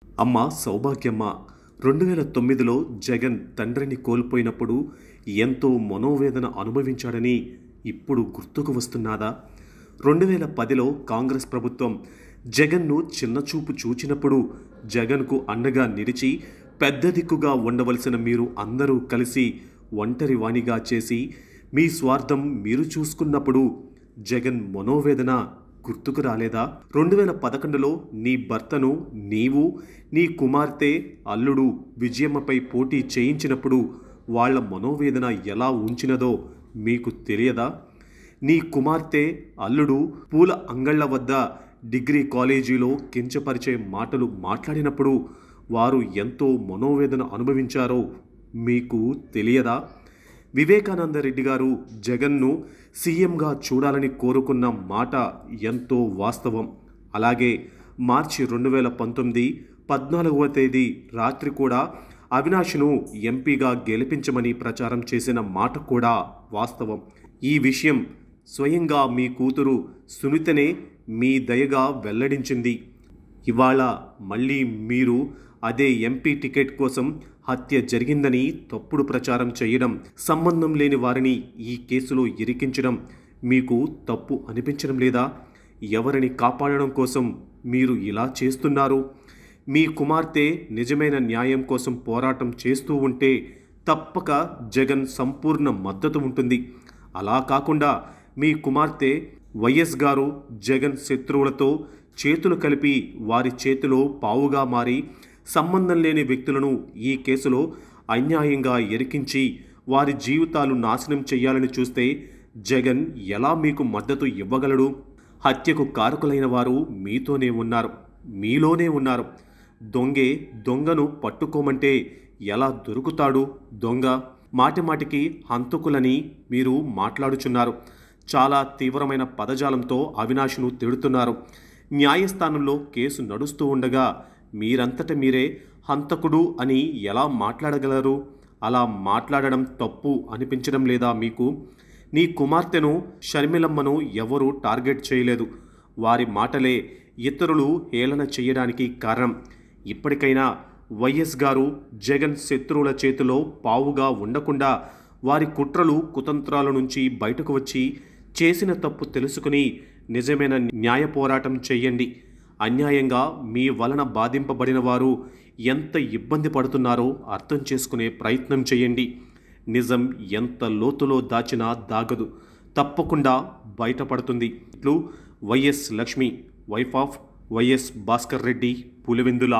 అమ్మ సౌభాగ్యమ్మ 2009లో జగన్ తండ్రిని కోల్పోయినప్పుడు ఎంతో మనోవేదన అనుభవించాడని ఇప్పుడు గుర్తుకు వస్తున్నాదా? 2010లో కాంగ్రెస్ ప్రభుత్వం జగన్ను చిన్నచూపు చూచినప్పుడు జగన్కు అండగా నిలిచి పెద్ద దిక్కుగా ఉండవలసిన మీరు అందరూ కలిసి ఒంటరి వాణిగా చేసి మీ స్వార్థం మీరు చూసుకున్నప్పుడు జగన్ మనోవేదన గుర్తుకు రాలేదా? 2011లో నీ భర్తను నీవు నీ కుమార్తె అల్లుడు విజయమ్మపై పోటీ చేయించినప్పుడు వాళ్ళ మనోవేదన ఎలా ఉంచినదో మీకు తెలియదా? నీ కుమార్తె అల్లుడు పూల అంగళ్ళ వద్ద డిగ్రీ కాలేజీలో కించపరిచే మాటలు మాట్లాడినప్పుడు వారు ఎంతో మనోవేదన అనుభవించారో మీకు తెలియదా? వివేకానంద రెడ్డి గారు జగన్ను సీఎంగా చూడాలని కోరుకున్న మాట ఎంతో వాస్తవం. అలాగే మార్చి 2019 14వ తేదీ రాత్రి కూడా అవినాష్ను ఎంపీగా గెలిపించమని ప్రచారం చేసిన మాట కూడా వాస్తవం. ఈ విషయం స్వయంగా మీ కూతురు సునీతనే మీ దయగా వెల్లడించింది. ఇవాళ మళ్ళీ మీరు అదే ఎంపీ టికెట్ కోసం హత్య జరిగిందని తప్పుడు ప్రచారం చేయడం, సంబంధం లేని వారిని ఈ కేసులో ఇరికించడం మీకు తప్పు అనిపించడం లేదా? ఎవరిని కాపాడడం కోసం మీరు ఇలా చేస్తున్నారు? మీ కుమార్తె నిజమైన న్యాయం కోసం పోరాటం చేస్తూ ఉంటే తప్పక జగన్ సంపూర్ణ మద్దతు ఉంటుంది. అలా కాకుండా మీ కుమార్తె వైఎస్ గారు జగన్ శత్రువులతో చేతులు కలిపి వారి చేతిలో పావుగా మారి సంబంధం లేని వ్యక్తులను ఈ కేసులో అన్యాయంగా ఇరికించి వారి జీవితాలు నాశనం చేయాలని చూస్తే జగన్ ఎలా మీకు మద్దతు ఇవ్వగలడు? హత్యకు కారకులైన వారు మీతోనే ఉన్నారు, మీలోనే ఉన్నారు. దొంగే దొంగను పట్టుకోమంటే ఎలా దొరుకుతాడు దొంగ? మాటిమాటికి హంతకులని మీరు మాట్లాడుచున్నారు. చాలా తీవ్రమైన పదజాలంతో అవినాష్ను తిడుతున్నారు. న్యాయస్థానంలో కేసు నడుస్తూ ఉండగా మీరంతట మీరే హంతకుడు అని ఎలా మాట్లాడగలరు? అలా మాట్లాడడం తప్పు అనిపించడం లేదా మీకు? నీ కుమార్తెను షర్మిలమ్మను ఎవరూ టార్గెట్ చేయలేదు. వారి మాటలే ఇతరులు హేళన చేయడానికి కారణం. ఇప్పటికైనా వైఎస్ గారు జగన్ శత్రువుల చేతిలో పావుగా ఉండకుండా వారి కుట్రలు కుతంత్రాల నుంచి బయటకు వచ్చి చేసిన తప్పు తెలుసుకుని నిజమైన న్యాయ పోరాటం చెయ్యండి. అన్యాయంగా మీ వలన బాధింపబడిన వారు ఎంత ఇబ్బంది పడుతున్నారో అర్థం చేసుకునే ప్రయత్నం చేయండి. నిజం ఎంత లోతులో దాచినా దాగదు, తప్పకుండా బయటపడుతుంది. ఇట్లు YS Lakshmi, wife of YS Bhaskar Reddy, Pulivendula.